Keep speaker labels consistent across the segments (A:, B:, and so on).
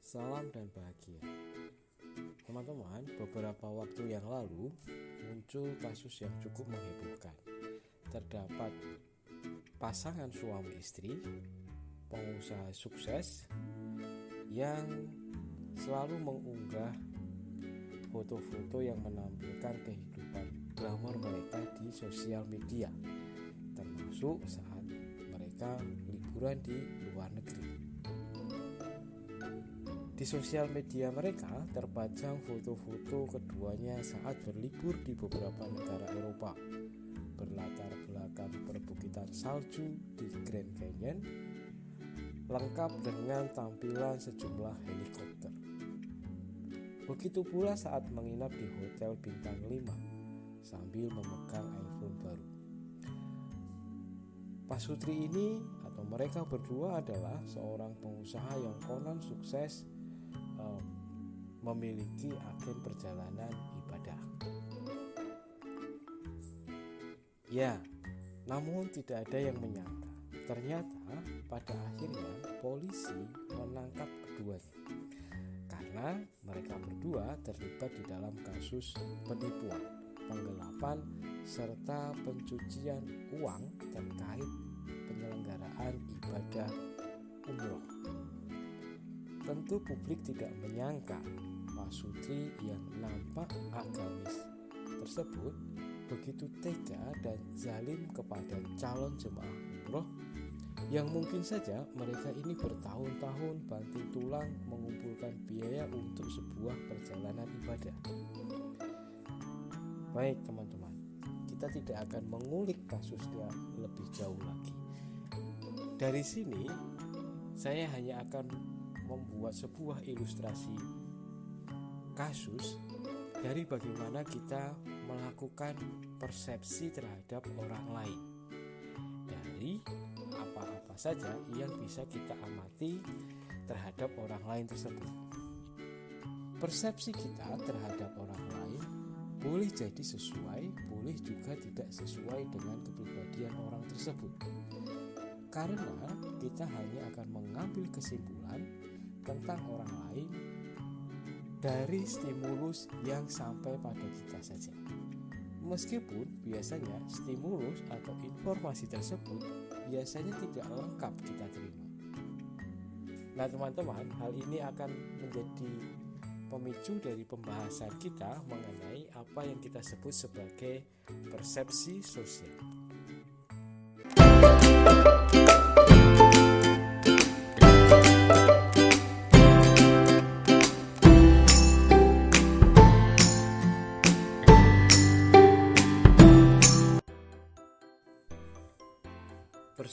A: Salam dan bahagia. Teman-teman, beberapa waktu yang lalu muncul kasus yang cukup menghebohkan. Terdapat pasangan suami istri, pengusaha sukses yang selalu mengunggah foto-foto yang menampilkan kehidupan glamor mereka di sosial media, termasuk saat mereka liburan di luar negeri. Di sosial media mereka terpajang foto-foto keduanya saat berlibur di beberapa negara Eropa, berlatar belakang perbukitan salju di Grand Canyon, lengkap dengan tampilan sejumlah helikopter. Begitu pula saat menginap di hotel bintang 5 sambil memegang iPhone baru. Pasutri ini atau mereka berdua adalah seorang pengusaha yang konon sukses memiliki agen perjalanan ibadah. Ya, namun tidak ada yang menyangka. Ternyata pada akhirnya polisi menangkap keduanya karena mereka berdua terlibat di dalam kasus penipuan, penggelapan, serta pencucian uang terkait penyelenggaraan ibadah umroh. Tentu publik tidak menyangka Pasutri yang nampak agamis tersebut begitu tega dan zalim kepada calon jemaah umroh yang mungkin saja mereka ini bertahun-tahun banting tulang mengumpulkan biaya untuk sebuah perjalanan ibadah. Baik teman-teman, kita tidak akan mengulik kasusnya lebih jauh lagi. Dari sini saya hanya akan membuat sebuah ilustrasi kasus dari bagaimana kita melakukan persepsi terhadap orang lain, dari apa-apa saja yang bisa kita amati terhadap orang lain tersebut. Persepsi kita terhadap orang lain boleh jadi sesuai, boleh juga tidak sesuai dengan kepribadian orang tersebut, karena kita hanya akan mengambil kesimpulan tentang orang lain dari stimulus yang sampai pada kita saja. Meskipun biasanya stimulus atau informasi tersebut biasanya tidak lengkap kita terima. Nah teman-teman, hal ini akan menjadi pemicu dari pembahasan kita mengenai apa yang kita sebut sebagai persepsi sosial.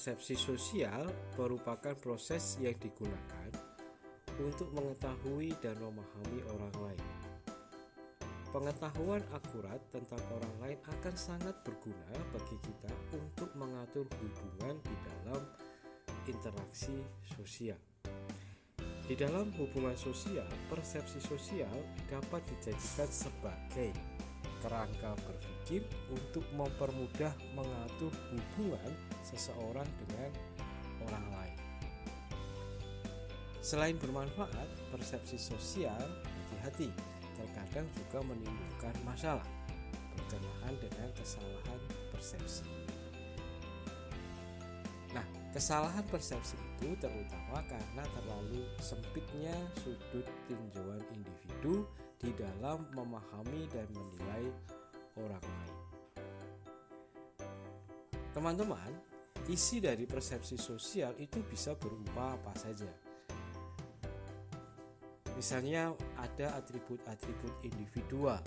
A: Persepsi sosial merupakan proses yang digunakan untuk mengetahui dan memahami orang lain. Pengetahuan akurat tentang orang lain akan sangat berguna bagi kita untuk mengatur hubungan di dalam interaksi sosial. Di dalam hubungan sosial, persepsi sosial dapat dijadikan sebagai kerangka berpikir untuk mempermudah mengatur hubungan seseorang dengan orang lain. Selain bermanfaat, persepsi sosial, hati-hati, terkadang juga menimbulkan masalah berkenaan dengan kesalahan persepsi. Nah, kesalahan persepsi itu terutama karena terlalu sempitnya sudut tinjauan individu di dalam memahami dan menilai orang lain. Teman-teman, isi dari persepsi sosial itu bisa berupa apa saja. Misalnya ada atribut-atribut individual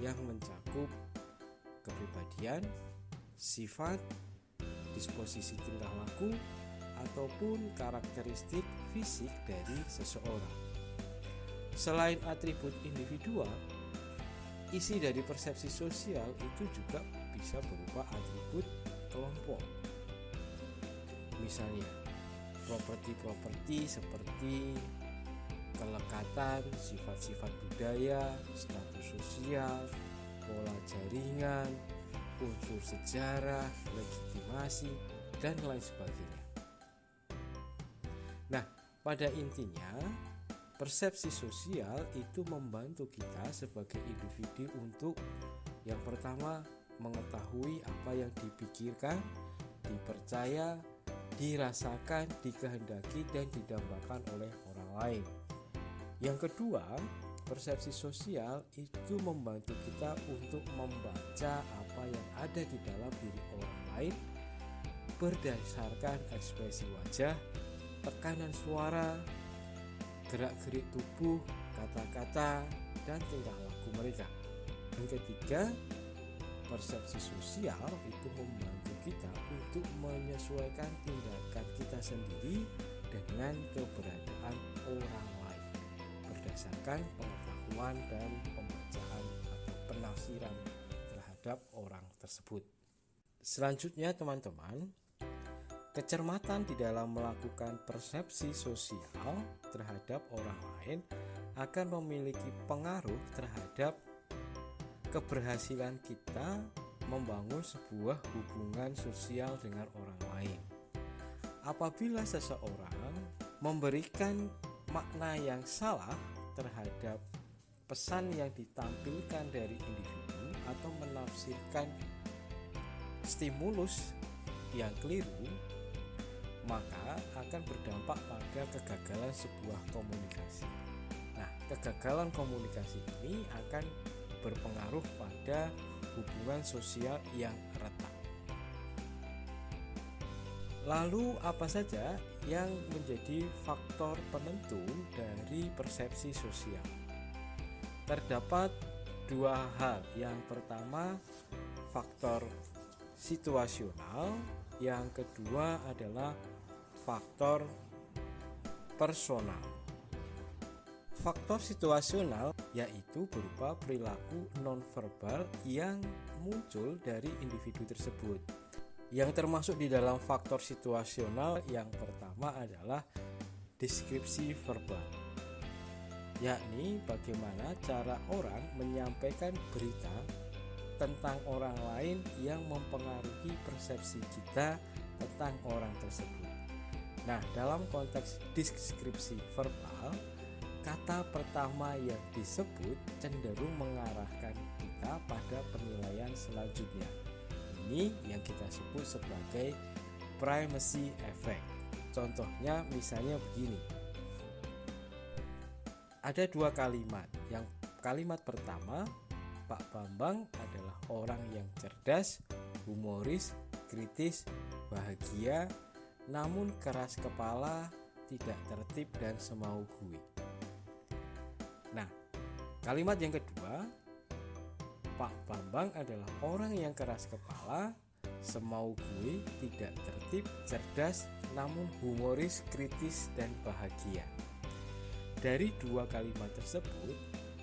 A: yang mencakup kepribadian, sifat, disposisi tingkah laku, ataupun karakteristik fisik dari seseorang. Selain atribut individual, isi dari persepsi sosial itu juga bisa berupa atribut kelompok. Misalnya, properti-properti seperti kelekatan, sifat-sifat budaya, status sosial, pola jaringan, unsur sejarah, legitimasi, dan lain sebagainya. Nah, pada intinya Persepsi sosial itu membantu kita sebagai individu untuk yang pertama mengetahui apa yang dipikirkan, dipercaya, dirasakan, dikehendaki, dan didambakan oleh orang lain. Yang kedua, persepsi sosial itu membantu kita untuk membaca apa yang ada di dalam diri orang lain berdasarkan ekspresi wajah, tekanan suara, gerak-gerik tubuh, kata-kata, dan tingkah laku mereka. Yang ketiga, persepsi sosial itu membantu kita untuk menyesuaikan tindakan kita sendiri dengan keberadaan orang lain berdasarkan pengetahuan dan pembacaan atau penafsiran terhadap orang tersebut. Selanjutnya teman-teman, kecermatan di dalam melakukan persepsi sosial terhadap orang lain akan memiliki pengaruh terhadap keberhasilan kita membangun sebuah hubungan sosial dengan orang lain. Apabila seseorang memberikan makna yang salah terhadap pesan yang ditampilkan dari individu atau menafsirkan stimulus yang keliru, maka akan berdampak pada kegagalan sebuah komunikasi. Nah, kegagalan komunikasi ini akan berpengaruh pada hubungan sosial yang retak. Lalu apa saja yang menjadi faktor penentu dari persepsi sosial? Terdapat dua hal. Yang pertama, faktor situasional, yang kedua adalah faktor personal. Faktor situasional yaitu berupa perilaku nonverbal yang muncul dari individu tersebut. Yang termasuk di dalam faktor situasional yang pertama adalah deskripsi verbal, yakni bagaimana cara orang menyampaikan berita tentang orang lain yang mempengaruhi persepsi kita tentang orang tersebut. Nah, dalam konteks deskripsi verbal, kata pertama yang disebut cenderung mengarahkan kita pada penilaian selanjutnya. Ini yang kita sebut sebagai primacy effect. Contohnya misalnya begini. Ada dua kalimat. Yang kalimat pertama, Pak Bambang adalah orang yang cerdas, humoris, kritis, bahagia, namun keras kepala, tidak tertib dan semau gue. Nah, kalimat yang kedua, Pak Bambang adalah orang yang keras kepala, semau gue, tidak tertib, cerdas, namun humoris, kritis, dan bahagia. Dari dua kalimat tersebut,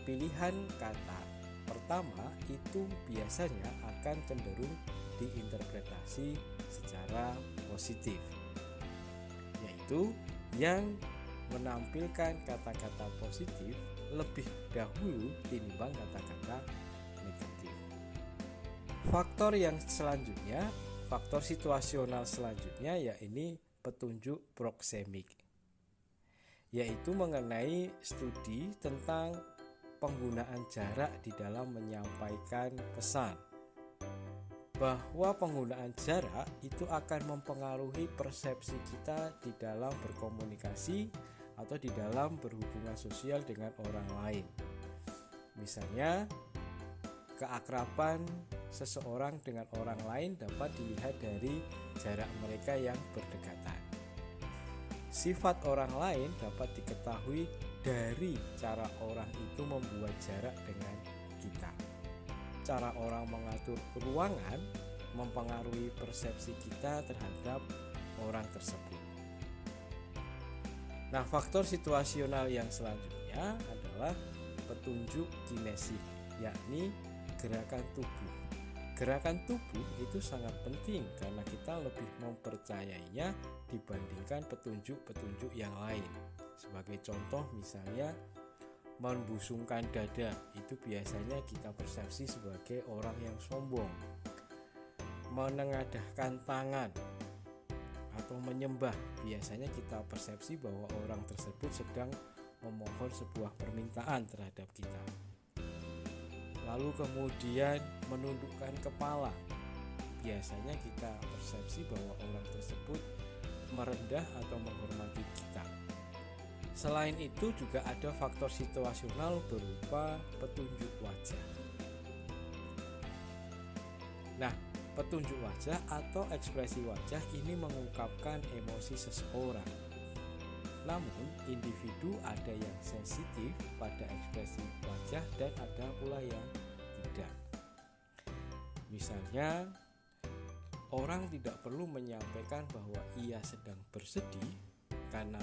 A: pilihan kata pertama itu biasanya akan cenderung diinterpretasi secara positif, yaitu yang menampilkan kata-kata positif lebih dahulu tinimbang kata-kata negatif. Faktor yang selanjutnya, faktor situasional selanjutnya yaitu petunjuk proksemik, yaitu mengenai studi tentang penggunaan jarak di dalam menyampaikan pesan, bahwa penggunaan jarak itu akan mempengaruhi persepsi kita di dalam berkomunikasi atau di dalam berhubungan sosial dengan orang lain. Misalnya, keakraban seseorang dengan orang lain dapat dilihat dari jarak mereka yang berdekatan. Sifat orang lain dapat diketahui dari cara orang itu membuat jarak dengan kita. Cara orang mengatur ruangan mempengaruhi persepsi kita terhadap orang tersebut. Nah, faktor situasional yang selanjutnya adalah petunjuk kinesik, yakni gerakan tubuh. Gerakan tubuh itu sangat penting karena kita lebih mempercayainya dibandingkan petunjuk-petunjuk yang lain. Sebagai contoh misalnya membusungkan dada, itu biasanya kita persepsi sebagai orang yang sombong. Menengadahkan tangan atau menyembah, biasanya kita persepsi bahwa orang tersebut sedang memohon sebuah permintaan terhadap kita. Lalu kemudian menundukkan kepala. Biasanya kita persepsi bahwa orang tersebut merendah atau menghormati kita. Selain itu juga ada faktor situasional berupa petunjuk wajah. Nah, petunjuk wajah atau ekspresi wajah ini mengungkapkan emosi seseorang. Namun, individu ada yang sensitif pada ekspresi wajah dan ada pula yang tidak. Misalnya, orang tidak perlu menyampaikan bahwa ia sedang bersedih karena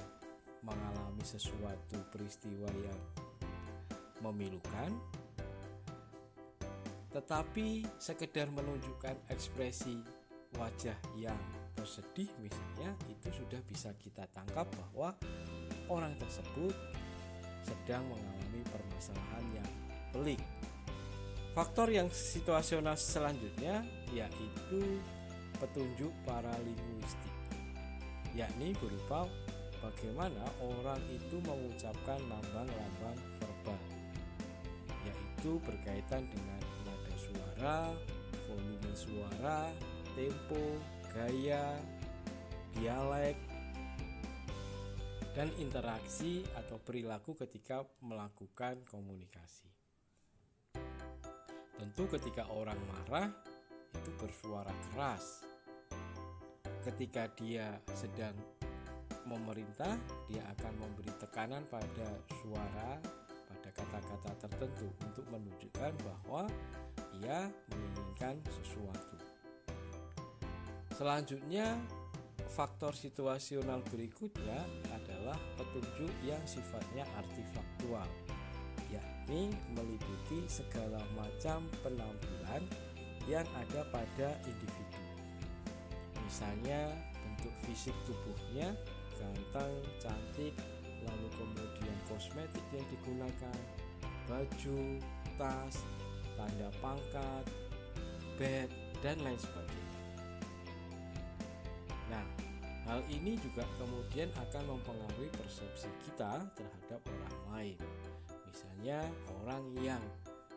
A: mengalami sesuatu peristiwa yang memilukan, tetapi sekedar menunjukkan ekspresi wajah yang bersedih misalnya, itu sudah bisa kita tangkap bahwa orang tersebut sedang mengalami permasalahan yang pelik. Faktor yang situasional selanjutnya yaitu petunjuk paralinguistik, yakni berupa bagaimana orang itu mengucapkan lambang-lambang verbal, yaitu berkaitan dengan nada suara, volume suara, tempo, gaya, dialek, dan interaksi atau perilaku ketika melakukan komunikasi. Tentu ketika orang marah itu bersuara keras. Ketika dia sedang memerintah, dia akan memberi tekanan pada suara, pada kata-kata tertentu untuk menunjukkan bahwa ia menginginkan sesuatu. Selanjutnya, faktor situasional berikutnya adalah petunjuk yang sifatnya artifaktual, yakni meliputi segala macam penampilan yang ada pada individu. Misalnya bentuk fisik tubuhnya, ganteng, cantik, lalu kemudian kosmetik yang digunakan, baju, tas, tanda pangkat, bed, dan lain sebagainya. Nah, hal ini juga kemudian akan mempengaruhi persepsi kita terhadap orang lain. Misalnya, orang yang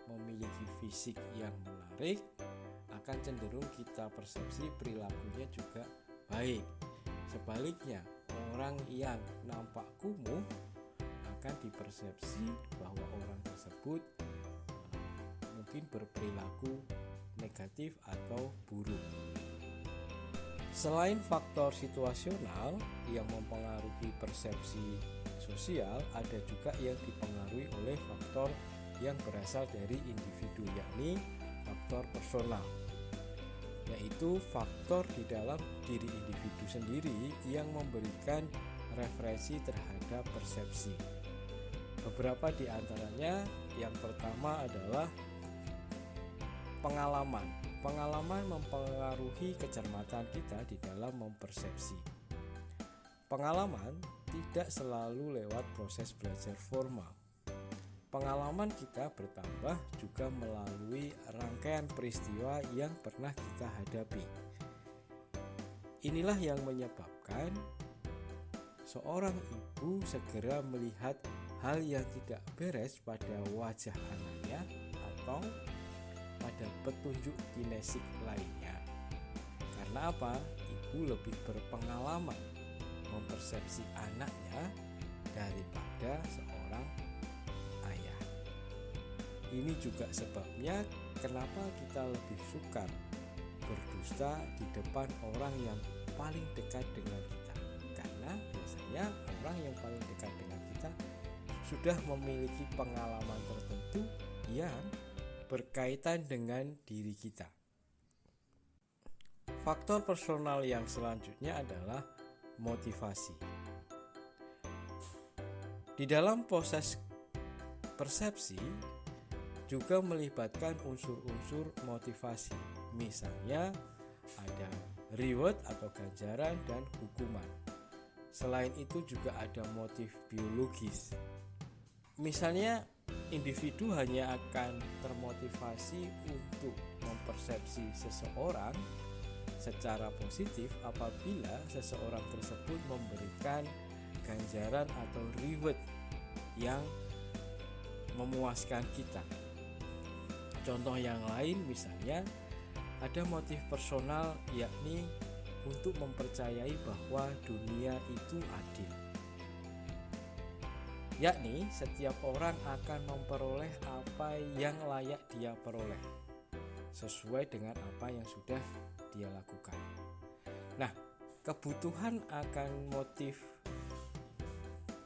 A: memiliki fisik yang menarik akan cenderung kita persepsi perilakunya juga baik. Sebaliknya, orang yang nampak kumuh akan dipersepsi bahwa orang tersebut mungkin berperilaku negatif atau buruk. Selain faktor situasional yang mempengaruhi persepsi sosial, ada juga yang dipengaruhi oleh faktor yang berasal dari individu, yakni faktor personal, yaitu faktor di dalam diri individu sendiri yang memberikan referensi terhadap persepsi. Beberapa di antaranya, yang pertama adalah pengalaman. Pengalaman mempengaruhi kecermatan kita di dalam mempersepsi. Pengalaman tidak selalu lewat proses belajar formal. Pengalaman kita bertambah juga melalui rangkaian peristiwa yang pernah kita hadapi. Inilah yang menyebabkan seorang ibu segera melihat hal yang tidak beres pada wajah anaknya atau pada petunjuk kinesik lainnya. Karena apa? Ibu lebih berpengalaman mempersepsi anaknya daripada seorang ayah. Ini juga sebabnya kenapa kita lebih sukar berdusta di depan orang yang paling dekat dengan kita. Karena biasanya orang yang paling dekat dengan kita sudah memiliki pengalaman tertentu yang berkaitan dengan diri kita. Faktor personal yang selanjutnya adalah motivasi. Di dalam proses persepsi juga melibatkan unsur-unsur motivasi. Misalnya ada reward atau ganjaran dan hukuman. Selain itu juga ada motif biologis. Misalnya individu hanya akan termotivasi untuk mempersepsi seseorang secara positif apabila seseorang tersebut memberikan ganjaran atau reward yang memuaskan kita. Contoh yang lain misalnya ada motif personal, yakni untuk mempercayai bahwa dunia itu adil. Yakni setiap orang akan memperoleh apa yang layak dia peroleh sesuai dengan apa yang sudah dia lakukan. Nah, kebutuhan akan motif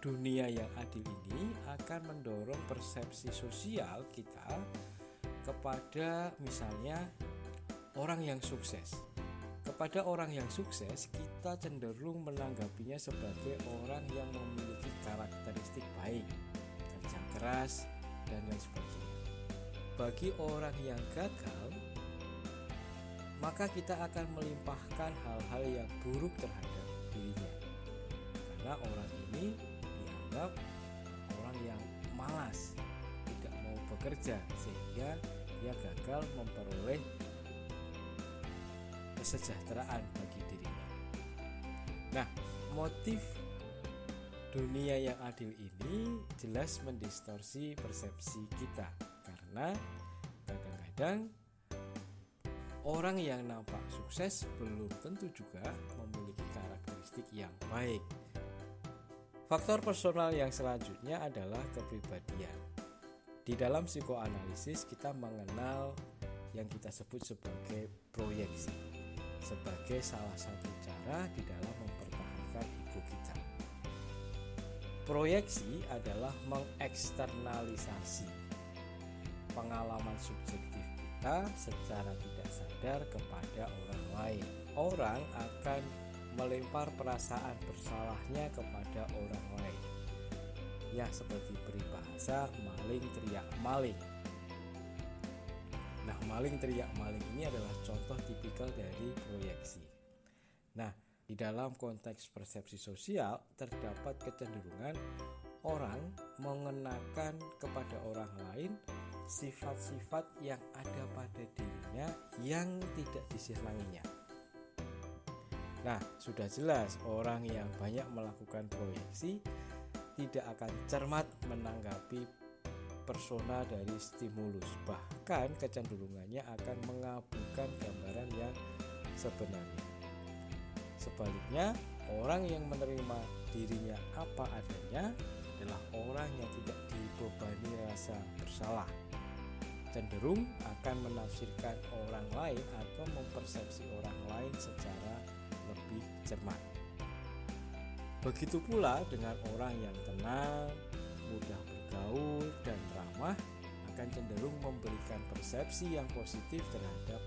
A: dunia yang adil ini akan mendorong persepsi sosial kita kepada misalnya orang yang sukses. Kepada orang yang sukses, kita cenderung menanggapinya sebagai orang yang memiliki karakteristik baik, kerja keras, dan lain sebagainya. Bagi orang yang gagal, maka kita akan melimpahkan hal-hal yang buruk terhadap dirinya. Karena orang ini dianggap orang yang malas, tidak mau bekerja, sehingga dia gagal memperoleh kesejahteraan bagi dirinya. Nah, motif dunia yang adil ini jelas mendistorsi persepsi kita, karena kadang-kadang orang yang nampak sukses belum tentu juga memiliki karakteristik yang baik. Faktor personal yang selanjutnya adalah kepribadian. Di dalam psikoanalisis kita mengenal yang kita sebut sebagai proyeksi, sebagai salah satu cara di dalam mempertahankan ego kita. Proyeksi adalah mengeksternalisasi pengalaman subjektif kita secara tidak sadar kepada orang lain. Orang akan melempar perasaan bersalahnya kepada orang lain. Ya, seperti peribahasa maling teriak maling. Nah, maling teriak maling ini adalah contoh tipikal dari proyeksi. Nah, di dalam konteks persepsi sosial terdapat kecenderungan orang mengenakan kepada orang lain sifat-sifat yang ada pada dirinya yang tidak disenanginya. Nah, sudah jelas orang yang banyak melakukan proyeksi tidak akan cermat menanggapi persona dari stimulus, bahkan kecenderungannya akan mengabaikan gambaran yang sebenarnya. Sebaliknya, orang yang menerima dirinya apa adanya adalah orang yang tidak dibebani rasa bersalah, cenderung akan menafsirkan orang lain atau mempersepsi orang lain secara lebih cermat. Begitu pula dengan orang yang tenang, mudah bergaul, dan ramah akan cenderung memberikan persepsi yang positif terhadap